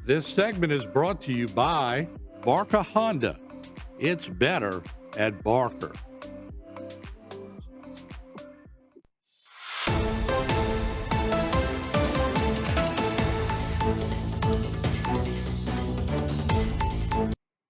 This segment is brought to you by Barker Honda. It's better at Barker.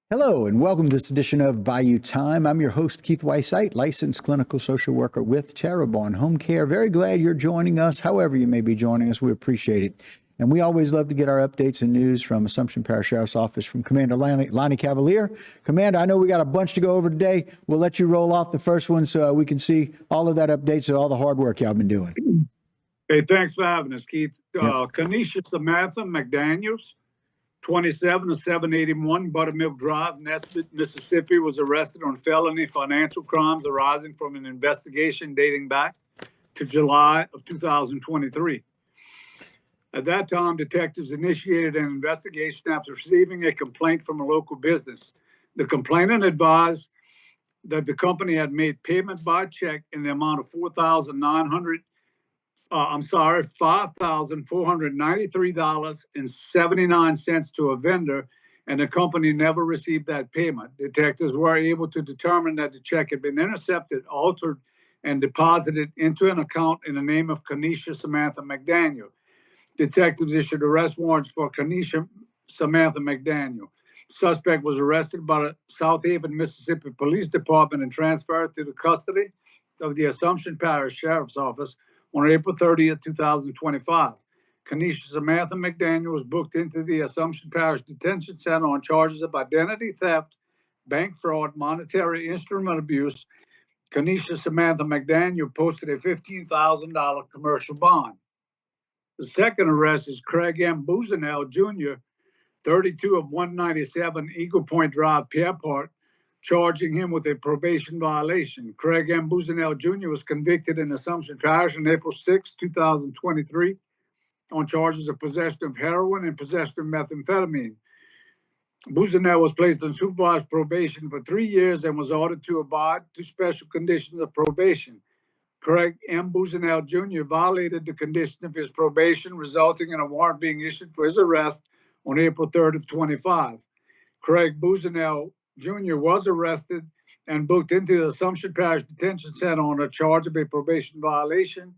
Hello, and welcome to this edition of Bayou Time. I'm your host, Keith Weissite, licensed clinical social worker with Terrebonne Home Care. Very glad you're joining us. However you may be joining us, we appreciate it. And we always love to get our updates and news from Assumption Parish Sheriff's Office from Commander Lonnie Cavalier. Commander, I know we got a bunch to go over today. We'll let you roll off the first one so we can see all of that updates and all the hard work y'all been doing. Hey, thanks for having us, Keith. Yep. Kanisha Samantha McDaniels, 27 of 781 Buttermilk Drive, Nesbitt, Mississippi, was arrested on felony financial crimes arising from an investigation dating back to July of 2023. At that time, detectives initiated an investigation after receiving a complaint from a local business. The complainant advised that the company had made payment by check in the amount of $5,493.79 to a vendor, and the company never received that payment. Detectives were able to determine that the check had been intercepted, altered, and deposited into an account in the name of Kanisha Samantha McDaniel. Detectives issued arrest warrants for Kanisha Samantha McDaniel. Suspect was arrested by the South Haven, Mississippi Police Department and transferred to the custody of the Assumption Parish Sheriff's Office on April 30th, 2025. Kanisha Samantha McDaniel was booked into the Assumption Parish Detention Center on charges of identity theft, bank fraud, monetary instrument abuse. Kanisha Samantha McDaniel posted a $15,000 commercial bond. The second arrest is Craig M. Buzenell Jr., 32 of 197 Eagle Point Drive, Pierpont, charging him with a probation violation. Craig M. Buzenell Jr. was convicted in Assumption Parish on April 6, 2023, on charges of possession of heroin and possession of methamphetamine. Buzenell was placed on supervised probation for 3 years and was ordered to abide to special conditions of probation. Craig M. Buzenell Jr. violated the condition of his probation, resulting in a warrant being issued for his arrest on April 3rd of 25. Craig Buzenell Jr. was arrested and booked into the Assumption Parish Detention Center on a charge of a probation violation,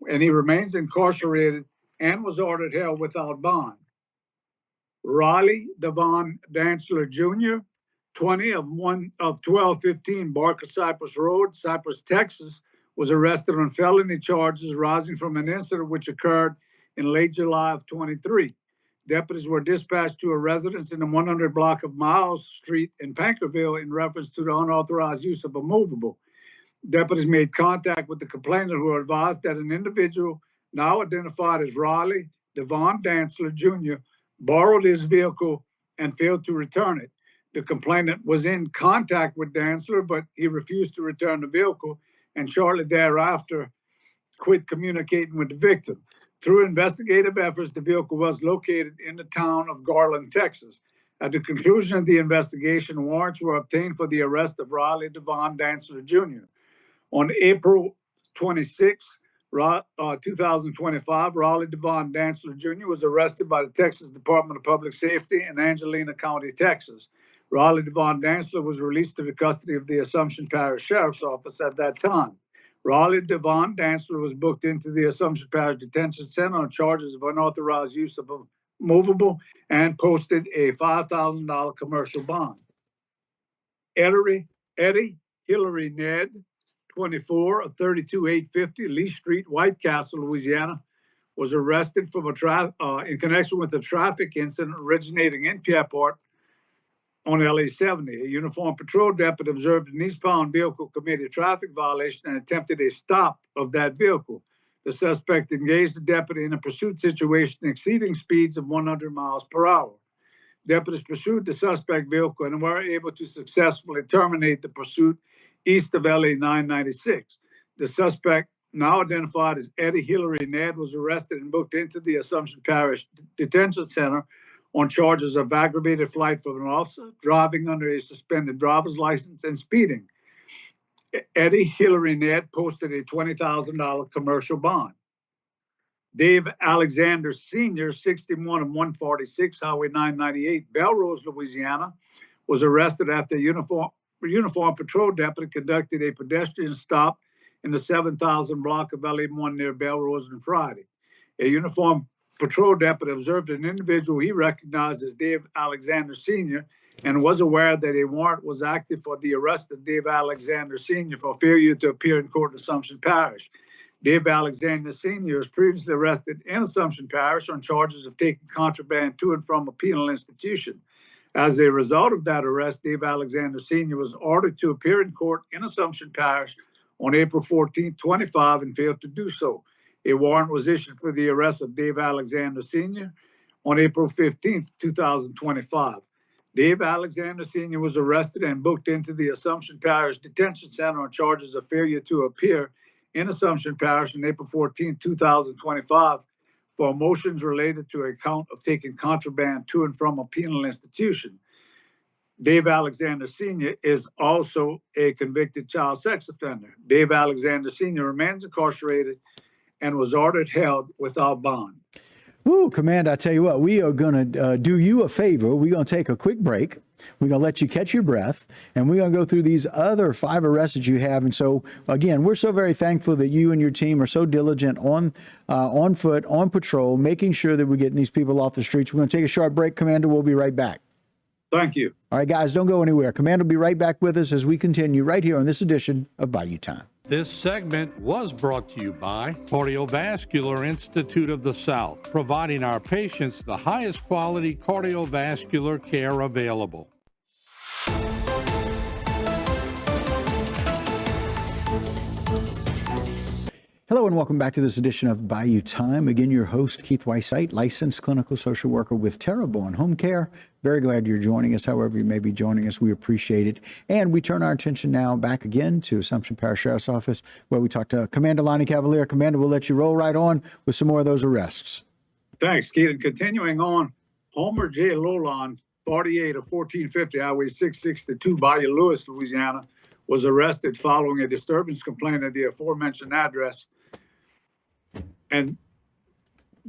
and he remains incarcerated and was ordered held without bond. Riley Devon Dantzler Jr., 20 of 1215 Barker Cypress Road, Cypress, Texas, was arrested on felony charges arising from an incident which occurred in late July of 23. Deputies were dispatched to a residence in the 100 block of Miles Street in Pankerville in reference to the unauthorized use of a movable. Deputies made contact with the complainant, who advised that an individual, now identified as Riley Devon Dantzler Jr., borrowed his vehicle and failed to return it. The complainant was in contact with Dantzler, but he refused to return the vehicle and shortly thereafter quit communicating with the victim. Through investigative efforts, the vehicle was located in the town of Garland, Texas. At the conclusion of the investigation, warrants were obtained for the arrest of Riley Devon Dantzler Jr. On April 26, 2025, Riley Devon Dantzler Jr. was arrested by the Texas Department of Public Safety in Angelina County, Texas. Riley Devon Dantzler was released to the custody of the Assumption Parish Sheriff's Office at that time. Riley Devon Dantzler was booked into the Assumption Parish Detention Center on charges of unauthorized use of a movable and posted a $5,000 commercial bond. Eddie Hillary Ned, 24 of 32850 Lee Street, White Castle, Louisiana, was arrested from in connection with a traffic incident originating in Pierpont on LA 70. A uniformed patrol deputy observed an eastbound vehicle commit a traffic violation and attempted a stop of that vehicle. The suspect engaged the deputy in a pursuit situation exceeding speeds of 100 miles per hour. Deputies pursued the suspect vehicle and were able to successfully terminate the pursuit east of LA 996. The suspect, now identified as Eddie Hillary Ned, was arrested and booked into the Assumption Parish Detention Center on charges of aggravated flight from an officer, driving under a suspended driver's license, and speeding. Eddie Hillary Ned posted a $20,000 commercial bond. Dave Alexander Sr., 61 and 146 Highway 998, Belrose, Louisiana, was arrested after a uniform patrol deputy conducted a pedestrian stop in the 7,000 block of LA1 near Belrose on Friday. A uniformed patrol deputy observed an individual he recognized as Dave Alexander Sr. and was aware that a warrant was active for the arrest of Dave Alexander Sr. for failure to appear in court in Assumption Parish. Dave Alexander Sr. was previously arrested in Assumption Parish on charges of taking contraband to and from a penal institution. As a result of that arrest, Dave Alexander Sr. was ordered to appear in court in Assumption Parish on April 14, 25, and failed to do so. A warrant was issued for the arrest of Dave Alexander Sr. on April 15, 2025. Dave Alexander Sr. was arrested and booked into the Assumption Parish Detention Center on charges of failure to appear in Assumption Parish on April 14, 2025 for motions related to a count of taking contraband to and from a penal institution. Dave Alexander Sr. is also a convicted child sex offender. Dave Alexander Sr. remains incarcerated and was ordered held without bond. Ooh, Commander, I tell you what, we are going to do you a favor. We're going to take a quick break. We're going to let you catch your breath, and we're going to go through these other 5 arrests that you have. And so, again, we're so very thankful that you and your team are so diligent on foot, on patrol, making sure that we're getting these people off the streets. We're going to take a short break, Commander. We'll be right back. Thank you. All right, guys, don't go anywhere. Commander will be right back with us as we continue right here on this edition of Bayou Time. This segment was brought to you by Cardiovascular Institute of the South, providing our patients the highest quality cardiovascular care available. Hello and welcome back to this edition of Bayou Time. Again, your host, Keith Whiteside, licensed clinical social worker with Terrebonne Home Care. Very glad you're joining us. However you may be joining us, we appreciate it. And we turn our attention now back again to Assumption Parish Sheriff's Office, where we talk to Commander Lonnie Cavalier. Commander, we'll let you roll right on with some more of those arrests. Thanks, Keith. And continuing on, Homer J. Lolon, 48 of 1450 Highway 662, Bayou, Louisiana, was arrested following a disturbance complaint at the aforementioned address. And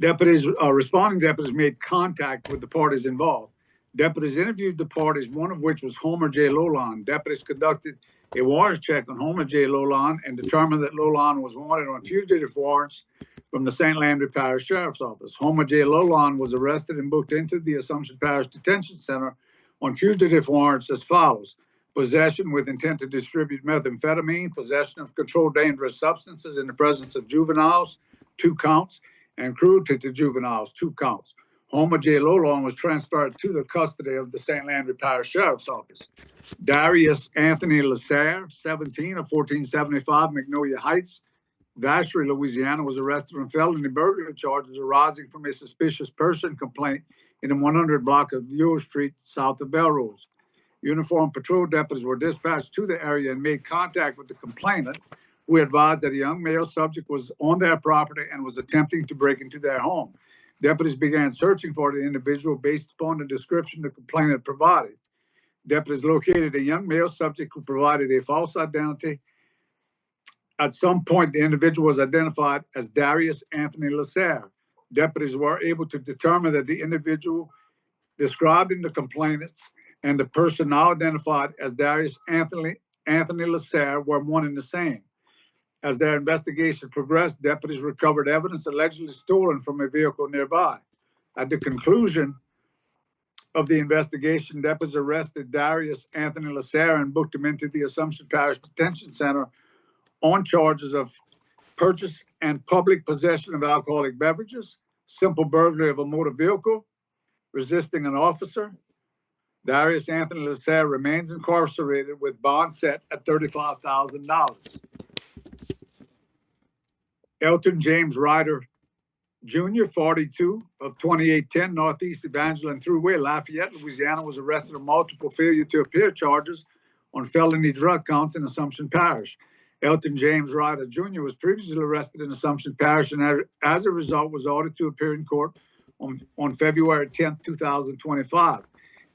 responding deputies made contact with the parties involved. Deputies interviewed the parties, one of which was Homer J. Lolon. Deputies conducted a warrant check on Homer J. Lolon and determined that Lolon was wanted on fugitive warrants from the St. Landry Parish Sheriff's Office. Homer J. Lolon was arrested and booked into the Assumption Parish Detention Center on fugitive warrants as follows: possession with intent to distribute methamphetamine, possession of controlled dangerous substances in the presence of juveniles, 2 counts, and cruelty to juveniles, 2 counts. Homer J. Lolon was transferred to the custody of the St. Landry Parish Sheriff's Office. Darius Anthony Lasserre, 17 of 1475 Magnolia Heights, Vacherie, Louisiana, was arrested on felony burglary charges arising from a suspicious person complaint in the 100 block of Yule Street, south of Belrose. Uniformed patrol deputies were dispatched to the area and made contact with the complainant, who advised that a young male subject was on their property and was attempting to break into their home. Deputies began searching for the individual based upon the description the complainant provided. Deputies located a young male subject who provided a false identity. At some point, the individual was identified as Darius Anthony Lasserre. Deputies were able to determine that the individual described in the complainants and the person now identified as Darius Anthony Lasserre were one and the same. As their investigation progressed, deputies recovered evidence allegedly stolen from a vehicle nearby. At the conclusion of the investigation, deputies arrested Darius Anthony Lasserre and booked him into the Assumption Parish Detention Center on charges of purchase and public possession of alcoholic beverages, simple burglary of a motor vehicle, resisting an officer. Darius Anthony Lasserre remains incarcerated with bond set at $35,000. Elton James Ryder Jr., 42 of 2810 Northeast Evangeline Thruway, Lafayette, Louisiana, was arrested on multiple failure to appear charges on felony drug counts in Assumption Parish. Elton James Ryder Jr. was previously arrested in Assumption Parish and as a result was ordered to appear in court on February 10, 2025.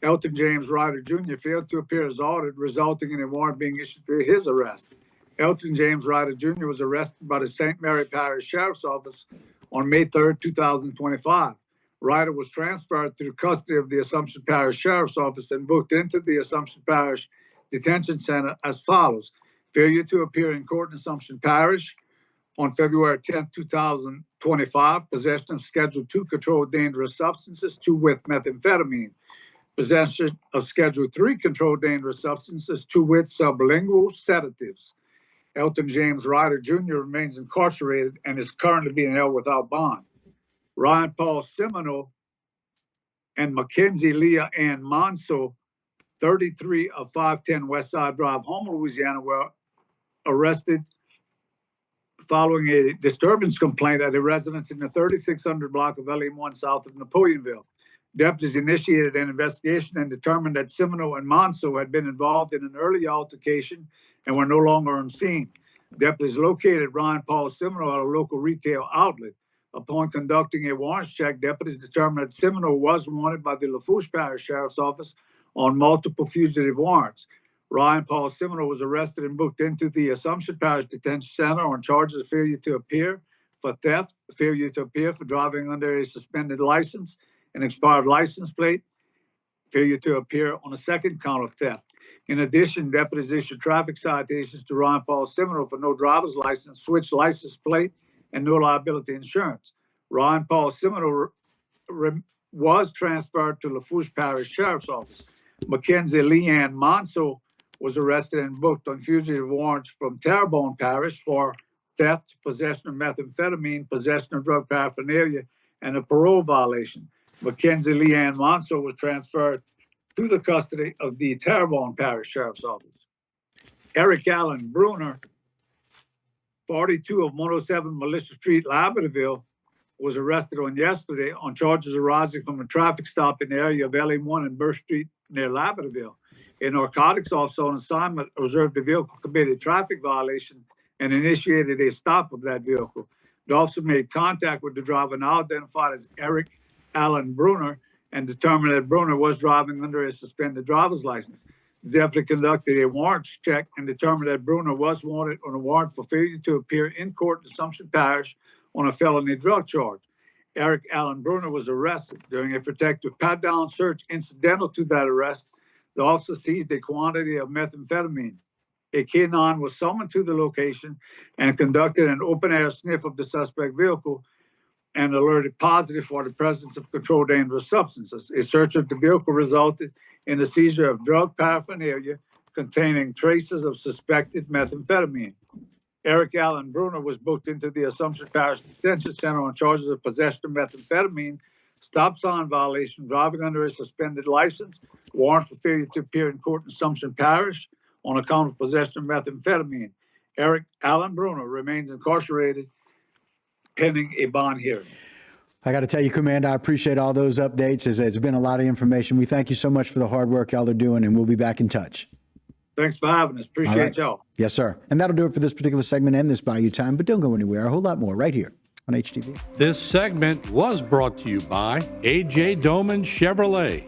Elton James Ryder Jr. failed to appear as ordered, resulting in a warrant being issued for his arrest. Elton James Ryder Jr. was arrested by the St. Mary Parish Sheriff's Office on May 3rd, 2025. Ryder was transferred to the custody of the Assumption Parish Sheriff's Office and booked into the Assumption Parish Detention Center as follows: failure to appear in court in Assumption Parish on February 10, 2025, possession of Schedule II controlled dangerous substances, 2 with methamphetamine, possession of Schedule III controlled dangerous substances, 2 with sublingual sedatives. Elton James Ryder Jr. remains incarcerated and is currently being held without bond. Ryan Paul Seminole and Mackenzie Leah Ann Monso, 33 of 510 West Side Drive, Houma, Louisiana, were arrested following a disturbance complaint at a residence in the 3600 block of LM1 south of Napoleonville. Deputies initiated an investigation and determined that Seminole and Monso had been involved in an early altercation and were no longer on scene. Deputies located Ryan Paul Seminole at a local retail outlet. Upon conducting a warrants check, deputies determined that Seminole was wanted by the Lafourche Parish Sheriff's Office on multiple fugitive warrants. Ryan Paul Seminole was arrested and booked into the Assumption Parish Detention Center on charges of failure to appear for theft, failure to appear for driving under a suspended license, an expired license plate, failure to appear on a second count of theft. In addition, deputies issued traffic citations to Ryan Paul Seminole for no driver's license, switched license plate, and no liability insurance. Ryan Paul Seminole was transferred to Lafourche Parish Sheriff's Office. Mackenzie Leanne Monso was arrested and booked on fugitive warrants from Terrebonne Parish for theft, possession of methamphetamine, possession of drug paraphernalia, and a parole violation. Mackenzie Leanne Monso was transferred to the custody of the Terrebonne Parish Sheriff's Office. Eric Allen Bruner, 42 of 107 Militia Street, Labradorville, was arrested on yesterday on charges arising from a traffic stop in the area of LM1 and Burr Street near Labradorville. A narcotics officer on assignment observed the vehicle committed a traffic violation and initiated a stop of that vehicle. The officer made contact with the driver, now identified as Eric Allen Bruner, and determined that Bruner was driving under a suspended driver's license. The deputy conducted a warrants check and determined that Bruner was wanted on a warrant for failure to appear in court in Assumption Parish on a felony drug charge. Eric Allen Bruner was arrested. During a protective pat-down search incidental to that arrest, the officer seized a quantity of methamphetamine. A K-9 was summoned to the location and conducted an open-air sniff of the suspect vehicle and alerted positive for the presence of controlled dangerous substances. A search of the vehicle resulted in the seizure of drug paraphernalia containing traces of suspected methamphetamine. Eric Allen Bruner was booked into the Assumption Parish Detention Center on charges of possession of methamphetamine, stop sign violation, driving under a suspended license, warrant for failure to appear in court in Assumption Parish on account of possession of methamphetamine. Eric Allen Bruner remains incarcerated pending a bond hearing. I got to tell you, Commander, I appreciate all those updates. It's been a lot of information. We thank you so much for the hard work y'all are doing, and we'll be back in touch. Thanks for having us. Appreciate y'all. Yes, sir. And that'll do it for this particular segment and this Bayou Time, but don't go anywhere. A whole lot more right here on HTV. This segment was brought to you by A.J. Doman Chevrolet.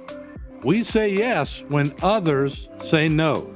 We say yes when others say no.